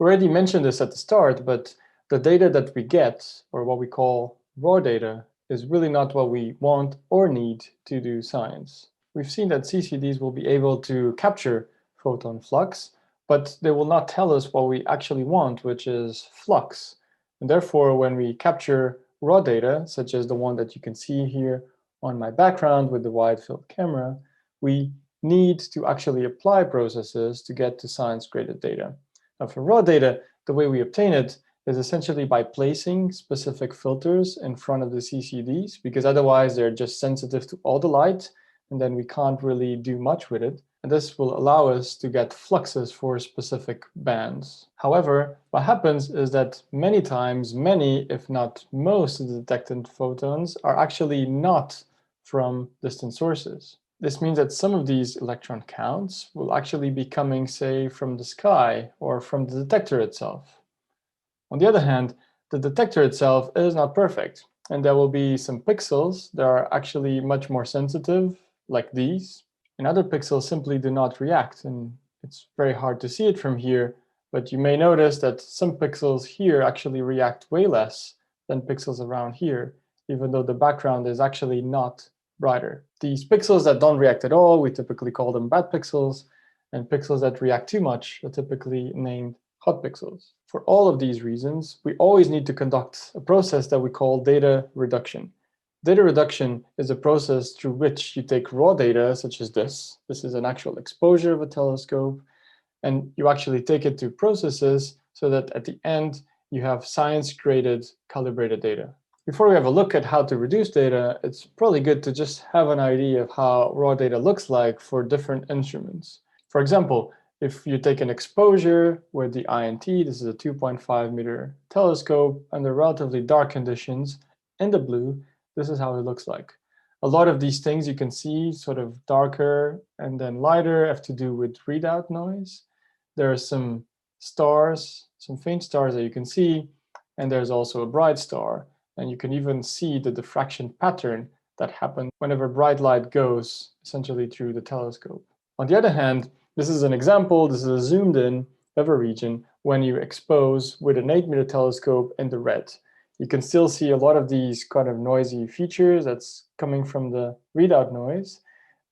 We already mentioned this at the start, but the data that we get, or what we call raw data, is really not what we want or need to do science. We've seen that CCDs will be able to capture photon flux, but they will not tell us what we actually want, which is flux. And therefore, when we capture raw data, such as the one that you can see here on my background with the wide field camera, we need to actually apply processes to get to science-graded data. Now, for raw data, the way we obtain it is essentially by placing specific filters in front of the CCDs, because otherwise they're just sensitive to all the light, and then we can't really do much with it. And this will allow us to get fluxes for specific bands. However, what happens is that many times, many, if not most, of the detected photons are actually not from distant sources. This means that some of these electron counts will actually be coming, say, from the sky or from the detector itself. On the other hand, the detector itself is not perfect, and there will be some pixels that are actually much more sensitive, like these, and other pixels simply do not react, and it's very hard to see it from here, but you may notice that some pixels here actually react way less than pixels around here, even though the background is actually not brighter. These pixels that don't react at all, we typically call them bad pixels, and pixels that react too much are typically named hot pixels. For all of these reasons, we always need to conduct a process that we call data reduction. Data reduction is a process through which you take raw data, such as this. This is an actual exposure of a telescope, and you actually take it to processes so that at the end you have science-graded, calibrated data. Before we have a look at how to reduce data, it's probably good to just have an idea of how raw data looks like for different instruments. For example, if you take an exposure with the INT, this is a 2.5 meter telescope, under relatively dark conditions, in the blue, this is how it looks like. A lot of these things you can see sort of darker and then lighter have to do with readout noise. There are some stars, some faint stars that you can see, and there's also a bright star. And you can even see the diffraction pattern that happens whenever bright light goes essentially through the telescope. On the other hand, this is an example, this is a zoomed in of a region when you expose with an 8 meter telescope in the red. You can still see a lot of these kind of noisy features that's coming from the readout noise,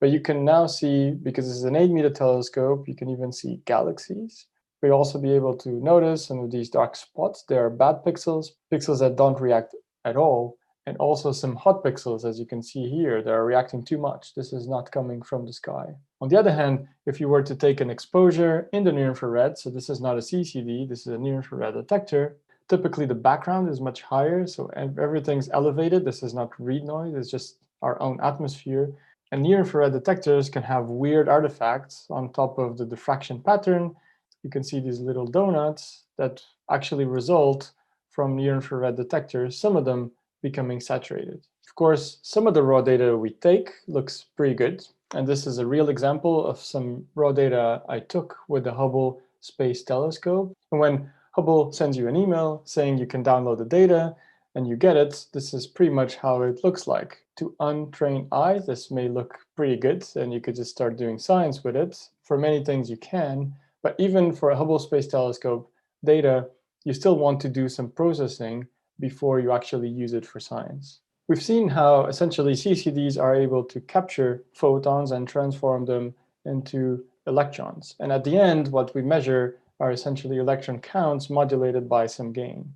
but you can now see, because this is an 8 meter telescope, you can even see galaxies. You'll also be able to notice some of these dark spots. They are bad pixels, pixels that don't react at all, and also some hot pixels, as you can see here, that are reacting too much. This is not coming from the sky. On the other hand, if you were to take an exposure in the near-infrared, so this is not a CCD, this is a near-infrared detector, typically the background is much higher, so everything's elevated. This is not read noise, it's just our own atmosphere. And near-infrared detectors can have weird artifacts on top of the diffraction pattern. You can see these little donuts that actually result from near-infrared detectors, some of them becoming saturated. Of course, some of the raw data we take looks pretty good, and this is a real example of some raw data I took with the Hubble Space Telescope. And when Hubble sends you an email saying you can download the data and you get it, this is pretty much how it looks like. To untrained eyes, this may look pretty good, and you could just start doing science with it. For many things you can, but even for a Hubble Space Telescope data, you still want to do some processing before you actually use it for science. We've seen how essentially CCDs are able to capture photons and transform them into electrons. And at the end, what we measure are essentially electron counts modulated by some gain.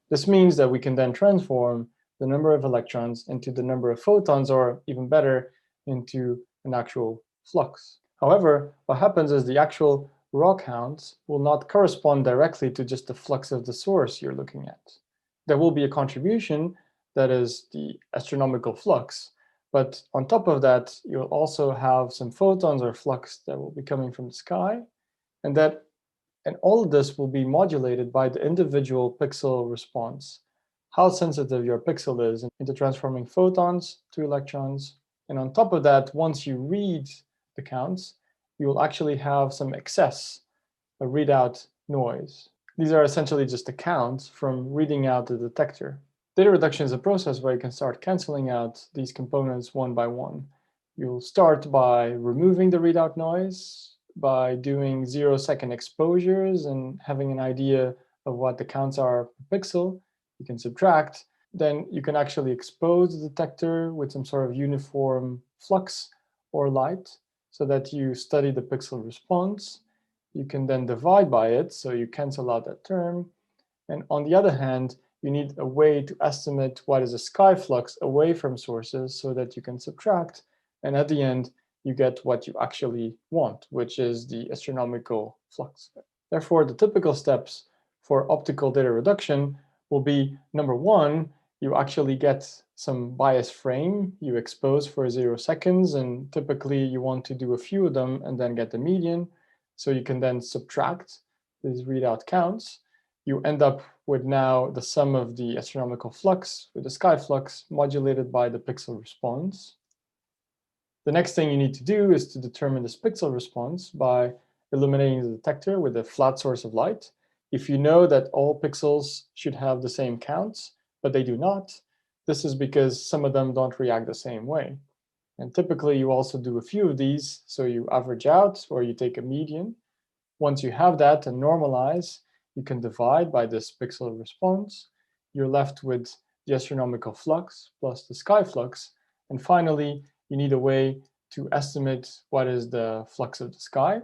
This means that we can then transform the number of electrons into the number of photons, or even better, into an actual flux. However, what happens is the actual raw counts will not correspond directly to just the flux of the source you're looking at. There will be a contribution, that is the astronomical flux, but on top of that, you'll also have some photons or flux that will be coming from the sky, and all of this will be modulated by the individual pixel response, how sensitive your pixel is into transforming photons to electrons. And on top of that, once you read the counts, you will actually have some excess, a readout noise. These are essentially just the counts from reading out the detector. Data reduction is a process where you can start canceling out these components one by one. You'll start by removing the readout noise, by doing 0-second exposures and having an idea of what the counts are per pixel. You can subtract. Then you can actually expose the detector with some sort of uniform flux or light so that you study the pixel response. You can then divide by it, so you cancel out that term. And on the other hand, you need a way to estimate what is a sky flux away from sources so that you can subtract. And at the end, you get what you actually want, which is the astronomical flux. Therefore, the typical steps for optical data reduction will be, number one, you actually get some bias frame you expose for 0 seconds, and typically you want to do a few of them and then get the median. So you can then subtract these readout counts. You end up with now the sum of the astronomical flux with the sky flux modulated by the pixel response. The next thing you need to do is to determine this pixel response by illuminating the detector with a flat source of light. If you know that all pixels should have the same counts, but they do not, this is because some of them don't react the same way. And typically you also do a few of these, so you average out or you take a median. Once you have that and normalize, you can divide by this pixel response. You're left with the astronomical flux plus the sky flux. And finally, you need a way to estimate what is the flux of the sky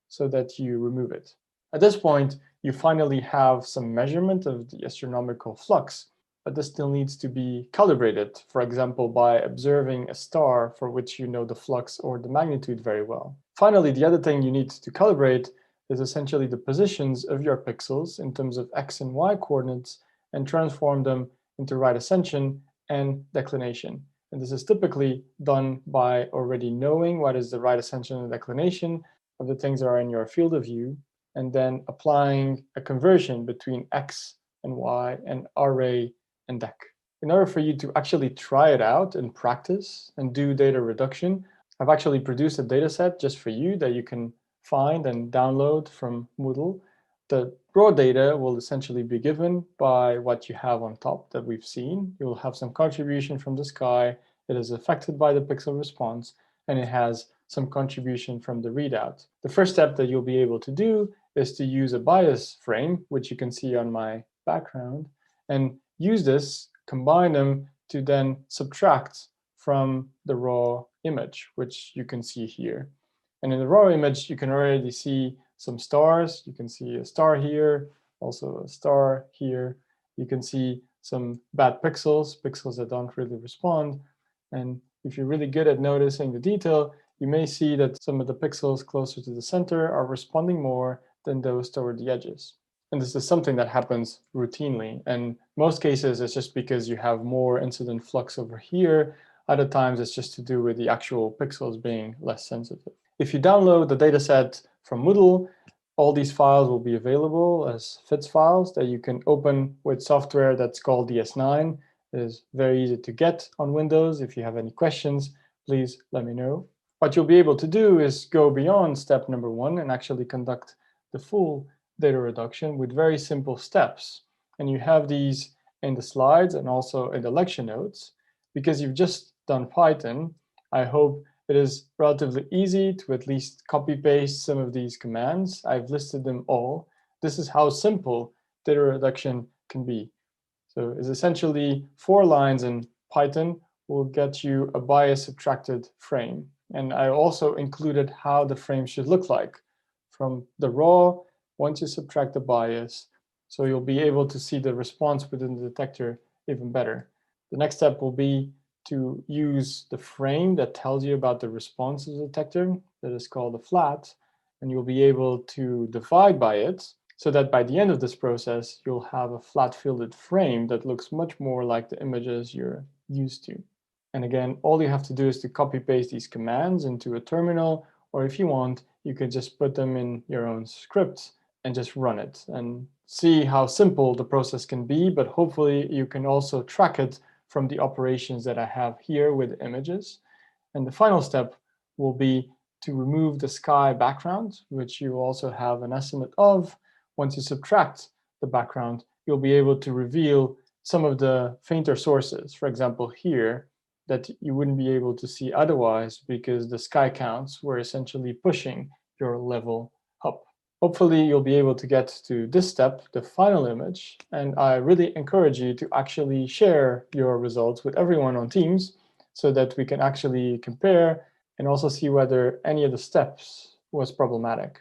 so that you remove it. At this point, you finally have some measurement of the astronomical flux, but this still needs to be calibrated, for example, by observing a star for which you know the flux or the magnitude very well. Finally, the other thing you need to calibrate is essentially the positions of your pixels in terms of x and y coordinates and transform them into right ascension and declination. And this is typically done by already knowing what is the right ascension and declination of the things that are in your field of view, and then applying a conversion between x and y and array and dec. In order for you to actually try it out in practice and do data reduction, I've actually produced a data set just for you that you can find and download from Moodle. The raw data will essentially be given by what you have on top that we've seen. You'll have some contribution from the sky. It is affected by the pixel response, and it has some contribution from the readout. The first step that you'll be able to do is to use a bias frame, which you can see on my background, and use this, combine them to then subtract from the raw image, which you can see here. And in the raw image, you can already see some stars. You can see a star here, also a star here. You can see some bad pixels, pixels that don't really respond. And if you're really good at noticing the detail, you may see that some of the pixels closer to the center are responding more than those toward the edges. And this is something that happens routinely. And most cases, it's just because you have more incident flux over here. Other times, it's just to do with the actual pixels being less sensitive. If you download the dataset from Moodle, all these files will be available as FITS files that you can open with software that's called DS9. It is very easy to get on Windows. If you have any questions, please let me know. What you'll be able to do is go beyond step number one and actually conduct the full data reduction with very simple steps. And you have these in the slides and also in the lecture notes. Because you've just done Python, I hope it is relatively easy to at least copy-paste some of these commands. I've listed them all. This is how simple data reduction can be. So it's essentially 4 lines in Python will get you a bias subtracted frame. And I also included how the frame should look like from the raw once you subtract the bias. So you'll be able to see the response within the detector even better. The next step will be to use the frame that tells you about the response of the detector, that is called a flat, and you'll be able to divide by it so that by the end of this process, you'll have a flat fielded frame that looks much more like the images you're used to. And again, all you have to do is to copy paste these commands into a terminal, or if you want, you could just put them in your own script and just run it and see how simple the process can be, but hopefully you can also track it from the operations that I have here with images. And the final step will be to remove the sky background, which you also have an estimate of. Once you subtract the background, you'll be able to reveal some of the fainter sources, for example, here, that you wouldn't be able to see otherwise because the sky counts were essentially pushing your level up. Hopefully you'll be able to get to this step, the final image, and I really encourage you to actually share your results with everyone on Teams so that we can actually compare and also see whether any of the steps was problematic.